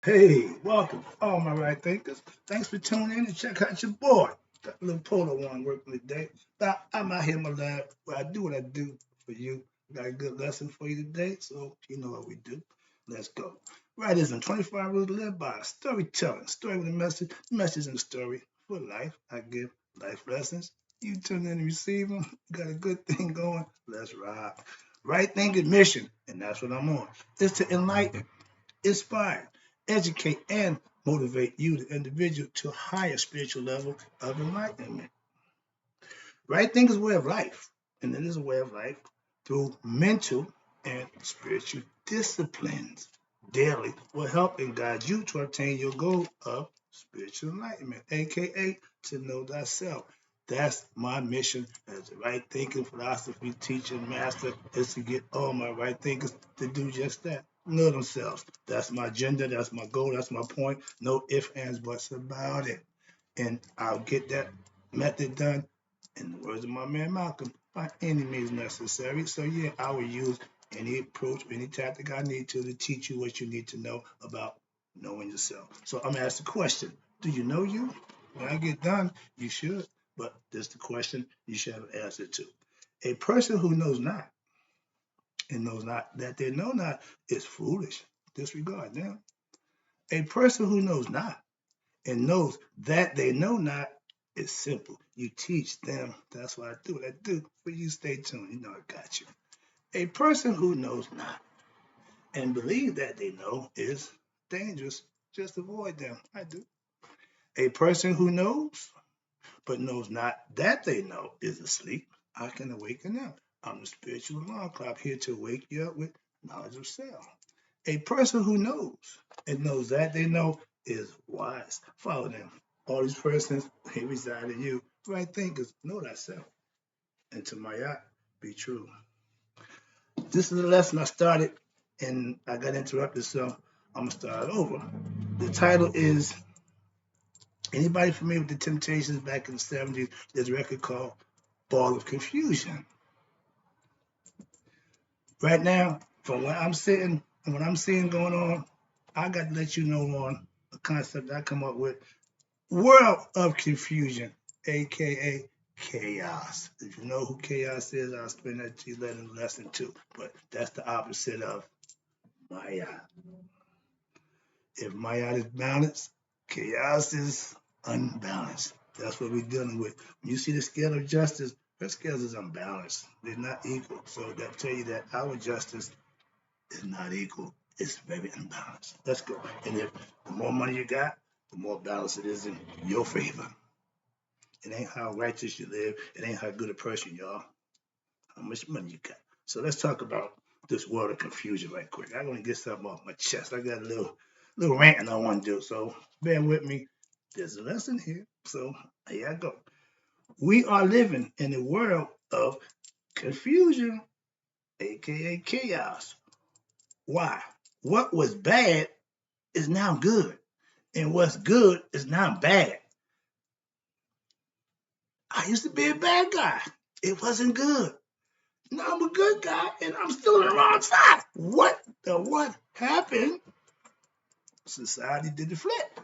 Hey, welcome, all my right thinkers. Thanks for tuning in and check out your boy. Got a little polo one working today. But I'm out here in my lab where I do what I do for you. Got a good lesson for you today, so you know what we do. Let's go. Writism, 25 rules to live by. Storytelling, story with a message and a story. For life, I give life lessons. You tune in and receive them. Got a good thing going. Let's rock. Right thinking mission, and that's what I'm on. Is to enlighten, inspire, educate, and motivate you, the individual, to a higher spiritual level of enlightenment. Right thinking is a way of life, and it is a way of life through mental and spiritual disciplines. Daily will help and guide you to obtain your goal of spiritual enlightenment, aka to know thyself. That's my mission as a right thinking philosophy teacher and master, is to get all my right thinkers to do just that. Know themselves. That's my agenda, that's my goal, that's my point. No ifs, ands, buts about it. And I'll get that method done, in the words of my man Malcolm, by any means necessary. So yeah, I will use any approach, any tactic I need to teach you what you need to know about knowing yourself. So I'm gonna ask the question: do you know you? When I get done, you should. But this is the question you should have an answer to. A person who knows not and knows not that they know not is foolish. Disregard them. A person who knows not and knows that they know not is simple. You teach them. That's what I do. What I do for you. Stay tuned. You know I got you. A person who knows not and believe that they know is dangerous. Just avoid them. I do. A person who knows but knows not that they know is asleep. I can awaken them. I'm the spiritual alarm clock here to wake you up with knowledge of self. A person who knows and knows that they know is wise. Follow them. All these persons, they reside in you. Right thinkers, know thyself. And to my yacht, be true. This is a lesson I started and I got interrupted, so I'm gonna start over. The title is, anybody familiar with the Temptations back in the 70s? There's a record called Ball of Confusion. Right now, from where I'm sitting and what I'm seeing going on, I got to let you know on a concept I come up with: world of confusion, aka chaos. If you know who chaos is, I'll explain that to you later in lesson 2. But that's the opposite of Maya. If Maya is balanced, chaos is unbalanced. That's what we're dealing with. When you see the scale of justice, her scales is unbalanced. They're not equal. So that tell you that our justice is not equal. It's very unbalanced. Let's go. And if the more money you got, the more balance it is in your favor. It ain't how righteous you live. It ain't how good a person you are. How much money you got. So let's talk about this world of confusion right quick. I'm gonna get something off my chest. I got a little ranting I want to do. So bear with me. There's a lesson here. So here I go. We are living in a world of confusion, aka chaos. Why? What was bad is now good, and what's good is now bad. I used to be a bad guy. It wasn't good. Now I'm a good guy, and I'm still on the wrong side. What happened? Society did the flip.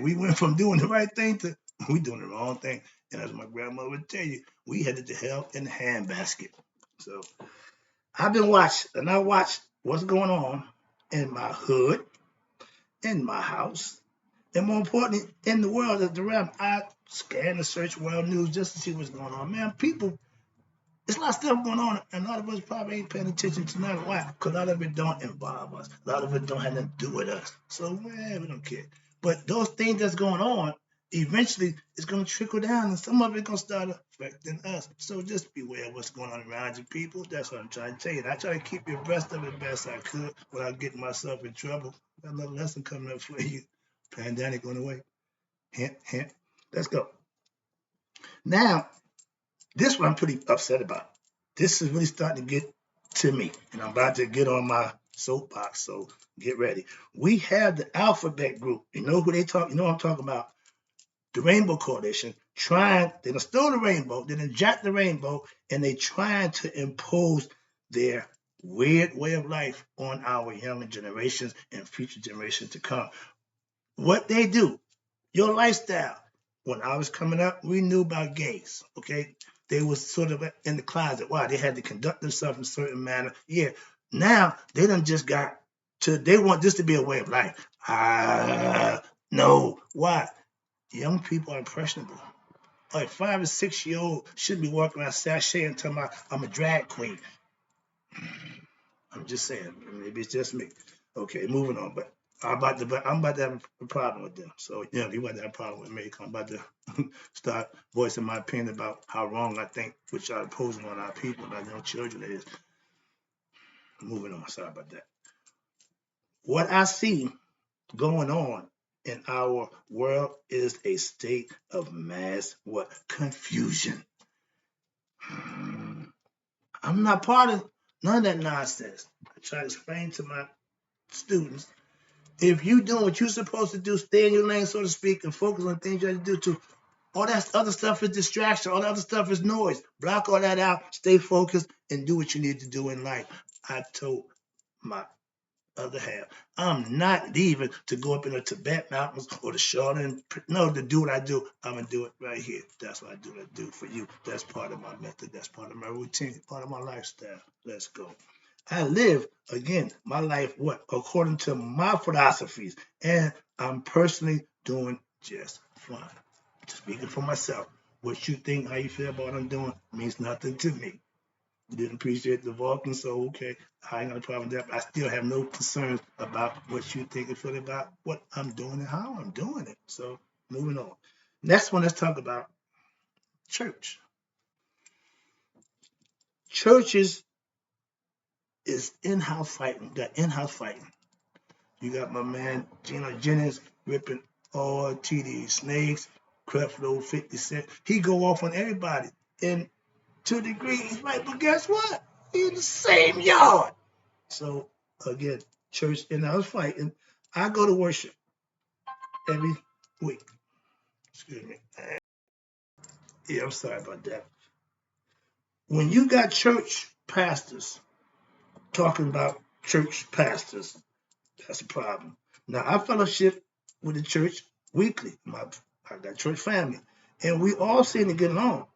We went from doing the right thing to we doing the wrong thing. And as my grandmother would tell you, we headed to hell in the handbasket. So I've been watching, and I watched what's going on in my hood, in my house, and more importantly, in the world that's around. I scan and search world news just to see what's going on. Man, people, there's a lot of stuff going on, and a lot of us probably ain't paying attention to none of why, because a lot of it don't involve us. A lot of it don't have nothing to do with us. So, man, we don't care. But those things that's going on, eventually it's going to trickle down, and some of it going to start affecting us. So just beware of what's going on around you, people. That's what I'm trying to tell you. And I try to keep you abreast of it best I could without getting myself in trouble. Got another lesson coming up for you. Pandemic on the way. Hint, hint. Let's go. Now, this one I'm pretty upset about. This is really starting to get to me, and I'm about to get on my soapbox, so get ready. We have the Alphabet Group. You know who they talk? You know what I'm talking about? The Rainbow Coalition they done stole the rainbow, they done jacked the rainbow, and they trying to impose their weird way of life on our younger generations and future generations to come. What they do, your lifestyle. When I was coming up, we knew about gays, okay? They was sort of in the closet. Why? They had to conduct themselves in a certain manner. Yeah. Now, they done just got to, they want this to be a way of life. No. Why? Young people are impressionable. Like 5 and 6 year old should be walking around sashaying and telling me I'm a drag queen. I'm just saying, maybe it's just me. Okay, moving on. But I'm about to have a problem with them. So yeah, you about to have a problem with me. I'm about to start voicing my opinion about how wrong I think what y'all imposing on our people, our young children is. Moving on. Sorry about that. What I see going on in our world is a state of mass what confusion. I'm not part of none of that nonsense. I try to explain to my students, if you doing what you're supposed to do, stay in your lane, so to speak, and focus on things you have to do too. All that other stuff is distraction. All that other stuff is noise. Block all that out. Stay focused and do what you need to do in life. I told my other half, I'm not leaving to go up in the Tibet mountains or the Shaolin. No, to do what I do, I'm going to do it right here. That's what I do. What I do for you. That's part of my method. That's part of my routine. Part of my lifestyle. Let's go. I live, again, my life, what? According to my philosophies. And I'm personally doing just fine. Speaking for myself. What you think, how you feel about what I'm doing means nothing to me. You didn't appreciate the Vulcan, so okay, I ain't got a problem with that. But I still have no concerns about what you think and feel about what I'm doing and how I'm doing it. So moving on. Next one, let's talk about church. Churches is in-house fighting. Got in-house fighting. You got my man Gino Jennings ripping all TD Snakes, Creflo, 50 Cent. He go off on everybody. And to a degree, he's right, but guess what? He's in the same yard. So again, church and I was fighting. I go to worship every week. Excuse me. Yeah, I'm sorry about that. When you got church pastors talking about church pastors, that's a problem. Now I fellowship with the church weekly. I got church family, and we all seem to get along.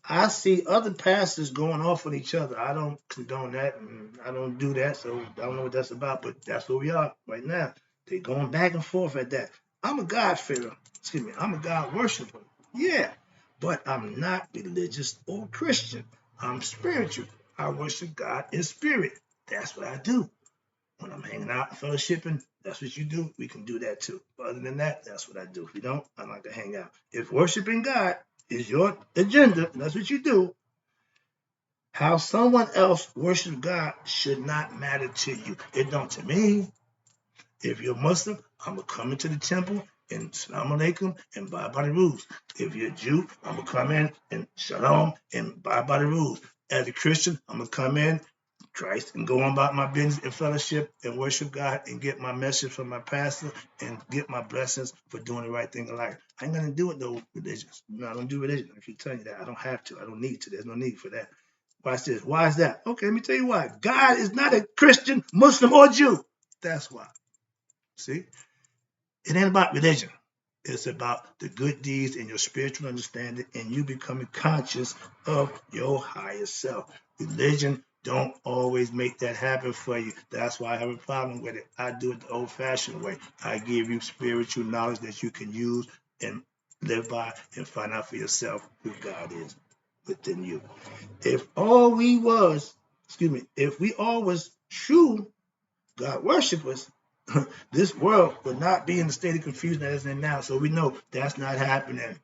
I see other pastors going off on each other. I don't condone that, and I don't do that, so I don't know what that's about, but that's where we are right now. They're going back and forth at that. I'm a God-fearer. Excuse me. I'm a God worshiper. Yeah, but I'm not religious or Christian. I'm spiritual. I worship God in spirit. That's what I do. When I'm hanging out and fellowshipping, that's what you do. We can do that too. But other than that, that's what I do. If you don't, I like to hang out. If worshiping God is your agenda, and that's what you do, how someone else worships God should not matter to you. It don't to me. If you're Muslim, I'm going to come into the temple and salam alaikum and bow by the rules. If you're a Jew, I'm going to come in and shalom and bow by the rules. As a Christian, I'm going to come in Christ and go on about my business and fellowship and worship God and get my message from my pastor and get my blessings for doing the right thing in life. I ain't gonna do it though religions. No, I don't do religion. I keep telling you that. I don't have to. I don't need to. There's no need for that. Watch this. Why is that? Okay, let me tell you why. God is not a Christian, Muslim, or Jew. That's why. See? It ain't about religion. It's about the good deeds and your spiritual understanding and you becoming conscious of your higher self. Religion don't always make that happen for you. That's why I have a problem with it. I do it the old-fashioned way. I give you spiritual knowledge that you can use and live by and find out for yourself who God is within you. If we all was true God worshipers, this world would not be in the state of confusion that it's in now. So we know that's not happening.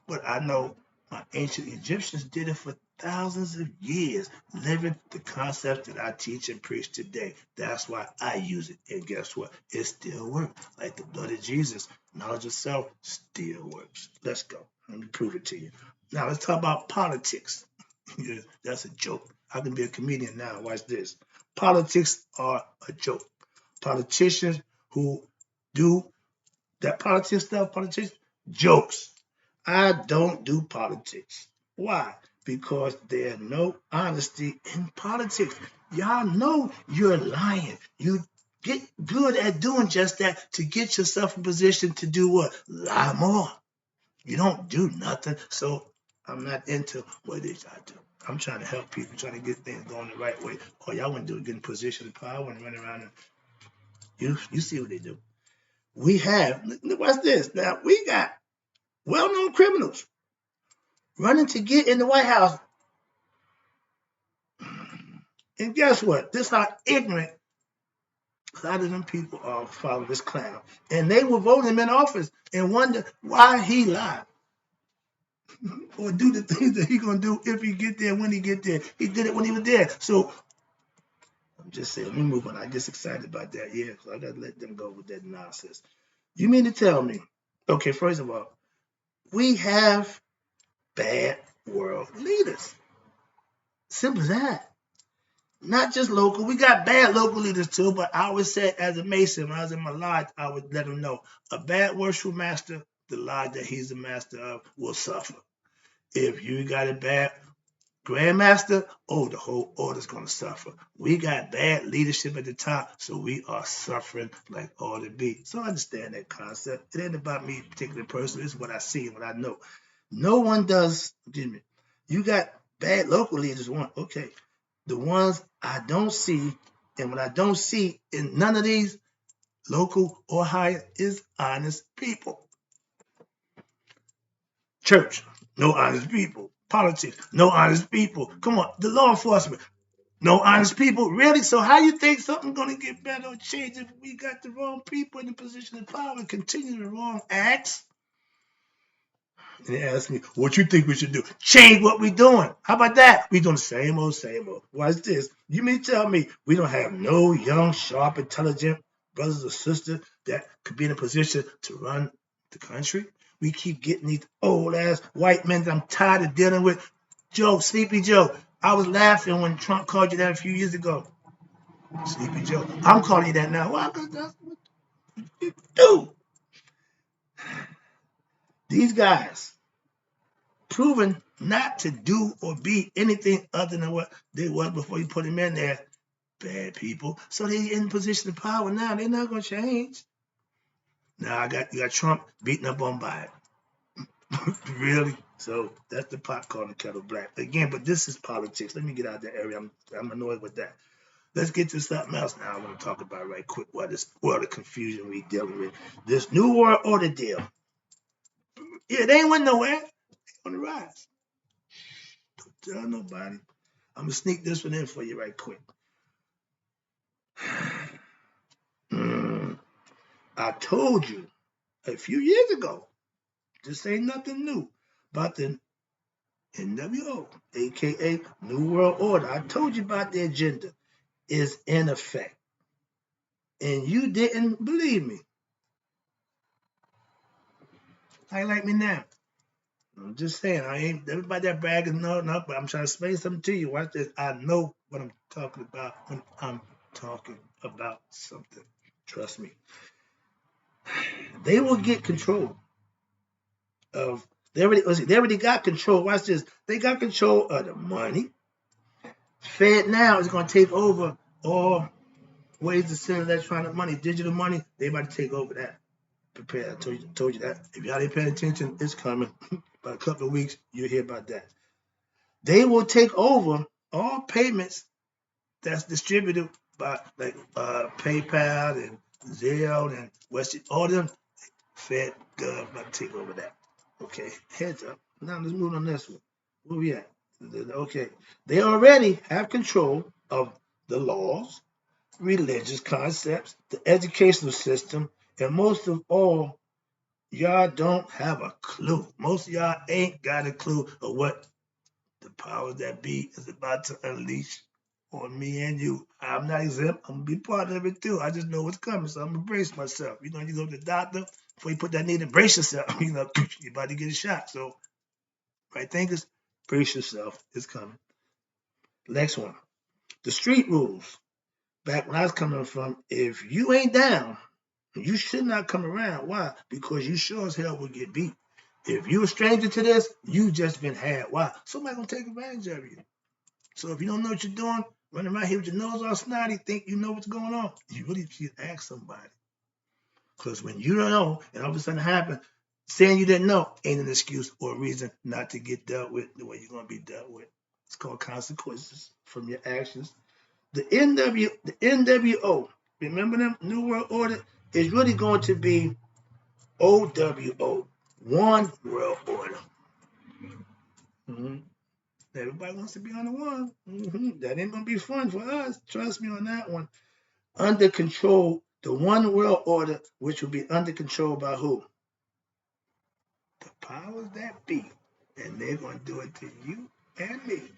But I know my ancient Egyptians did it for thousands of years, living the concepts that I teach and preach today. That's why I use it. And guess what? It still works. Like the blood of Jesus, knowledge of self still works. Let's go. Let me prove it to you. Now let's talk about politics. That's a joke. I can be a comedian now. Watch this. Politics are a joke. Politicians who do that politics stuff, politics, jokes. I don't do politics. Why? because there's no honesty in politics. Y'all know you're lying. You get good at doing just that to get yourself in position to do what? Lie more. You don't do nothing. So I'm not into what it is I do. I'm trying to help people, trying to get things going the right way. All y'all want to do is get in position of power and run around and you see what they do. We have, what's this? Now, we got well-known criminals running to get in the White House. And guess what? This is how ignorant a lot of them people are following this clown. And they will vote him in office and wonder why he lied. Or do the things that he's going to do if he get there, when he get there. He did it when he was there. So I'm just saying, let me move on. I get excited about that. Yeah, so I got to let them go with that nonsense. You mean to tell me, okay, first of all, we have bad world leaders. Simple as that. Not just local. We got bad local leaders too, but I always said as a Mason, when I was in my lodge, I would let them know a bad worship master, the lodge that he's the master of, will suffer. If you got a bad grandmaster, oh, the whole order's going to suffer. We got bad leadership at the top, so we are suffering like all to be. So I understand that concept. It ain't about me, particular person. It's what I see and what I know. No one does, excuse me. You got bad local leaders, one, okay. The ones I don't see, and what I don't see in none of these, local or higher, is honest people. Church, no honest people. Politics, no honest people. Come on, the law enforcement, no honest people. Really? So how you think something's going to get better or change if we got the wrong people in the position of power and continue the wrong acts? And they ask me, what you think we should do? Change what we're doing. How about that? We doing the same old, same old. Watch this. You mean tell me we don't have no young, sharp, intelligent brothers or sisters that could be in a position to run the country? We keep getting these old ass white men that I'm tired of dealing with. Joe, Sleepy Joe. I was laughing when Trump called you that a few years ago. Sleepy Joe. I'm calling you that now. Why? Because that's what you do. These guys proven not to do or be anything other than what they were before you put them in there. Bad people. So they in position of power now. They're not going to change. Now you got Trump beating up on Biden. Really? So that's the pot calling the kettle black. Again, but this is politics. Let me get out of that area. I'm annoyed with that. Let's get to something else now I want to talk about right quick. What this world of confusion we dealing with. This new world order deal. Yeah, they ain't went nowhere. They on the rise. Don't tell nobody. I'm gonna sneak this one in for you right quick. I told you a few years ago, this ain't nothing new, about the NWO, aka New World Order. I told you about the agenda is in effect. And you didn't believe me. How you like me now? I'm just saying, I ain't everybody that bragging, no, but I'm trying to explain something to you. Watch this. I know what I'm talking about when I'm talking about something. Trust me. They will get control of they already got control. Watch this. They got control of the money. Fed now is going to take over all ways to send electronic money, digital money. They about to take over that. Prepare. I told you that. If y'all ain't paying attention, it's coming. About a couple of weeks, you'll hear about that. They will take over all payments that's distributed by like PayPal and Zelle and Western. All them Fed Gov about to take over that. Okay, heads up. Now let's move on this one. Where we at? Okay, they already have control of the laws, religious concepts, the educational system, and most of all, y'all don't have a clue. Most of y'all ain't got a clue of what the powers that be is about to unleash on me and you. I'm not exempt. I'm gonna be part of it too. I just know what's coming, so I'm gonna brace myself. You know, you go to the doctor before you put that needle, brace yourself. You know, you're about to get a shot. So, right thinkers, brace yourself. It's coming. Next one, the street rules. Back when I was coming from, if you ain't down, you should not come around. Why? Because you sure as hell will get beat. If you're a stranger to this, you just been had. Why? Somebody gonna take advantage of you. So if you don't know what you're doing, running around here with your nose all snotty, think you know what's going on, you really should ask somebody. Because when you don't know and all of a sudden it happens, saying you didn't know ain't an excuse or a reason not to get dealt with the way you're gonna be dealt with. It's called consequences from your actions. The NWO, remember them? New World Order is really going to be OWO, One World Order. Mhm. Everybody wants to be on the one. That ain't gonna be fun for us. Trust me on that one. Under control, the one world order, which will be under control by who? The powers that be. And they're gonna do it to you and me.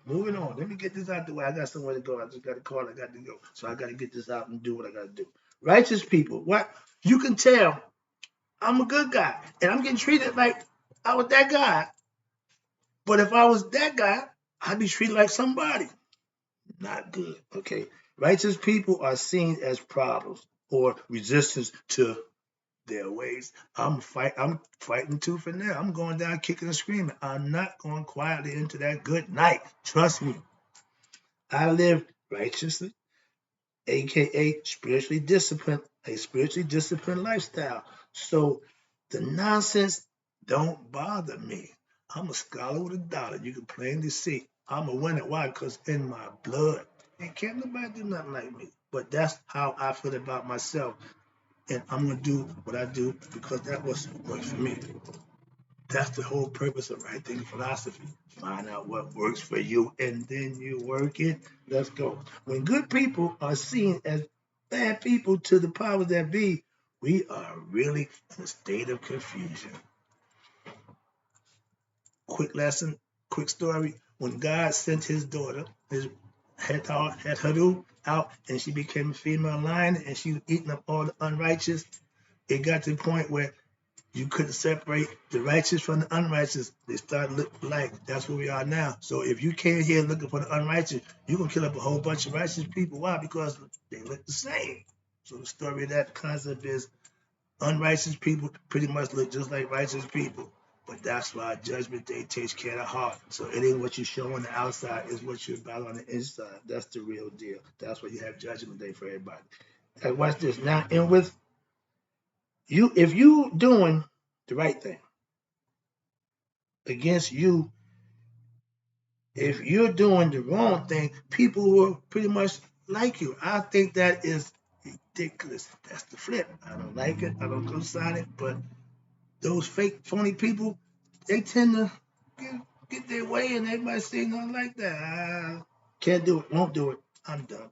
Moving on. Let me get this out the way. I got somewhere to go. I just got a call. I got to go. So I got to get this out and do what I got to do. Righteous people. What? You can tell I'm a good guy. And I'm getting treated like I was that guy. But if I was that guy, I'd be treated like somebody. Not good. Okay. Righteous people are seen as problems or resistance to their ways. I'm fighting tooth and nail. I'm going down kicking and screaming. I'm not going quietly into that good night. Trust me. I live righteously, aka spiritually disciplined, a spiritually disciplined lifestyle. So the nonsense don't bother me. I'm a scholar with a dollar. You can plainly see. I'm a winner. Why? Because in my blood. And can't nobody do nothing like me. But that's how I feel about myself. And I'm gonna do what I do because that was works for me. That's the whole purpose of right thinking philosophy. Find out what works for you and then you work it. Let's go. When good people are seen as bad people to the powers that be, we are really in a state of confusion. Quick lesson, quick story. When God sent his daughter, his had her out, and she became a female lion, and she was eating up all the unrighteous. It got to the point where you couldn't separate the righteous from the unrighteous. They started looking alike. That's where we are now. So if you came here looking for the unrighteous, you're going to kill up a whole bunch of righteous people. Why? Because they look the same. So the story of that concept is unrighteous people pretty much look just like righteous people. But that's why Judgment Day takes care of the heart. So it ain't what you show on the outside, it's what you're about on the inside. That's the real deal. That's why you have Judgment Day for everybody. And watch this. Now, and with you, if you doing the right thing against you, if you're doing the wrong thing, people will pretty much like you. I think that is ridiculous. That's the flip. I don't like it. I don't co-sign it. But those fake, phony people, they tend to get their way, and everybody say nothing like that. I can't do it. Won't do it. I'm done.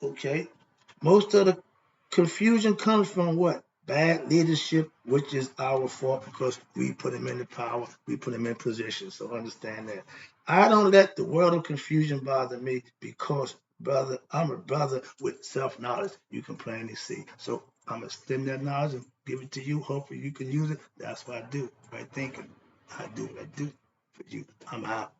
Okay. Most of the confusion comes from what? Bad leadership, which is our fault because we put him in the power, we put him in position. So understand that. I don't let the world of confusion bother me because, brother, I'm a brother with self-knowledge. You can plainly see. So I'm gonna extend that knowledge and give it to you. Hopefully you can use it. That's what I do. Right thinking. I do what I do for you. I'm out.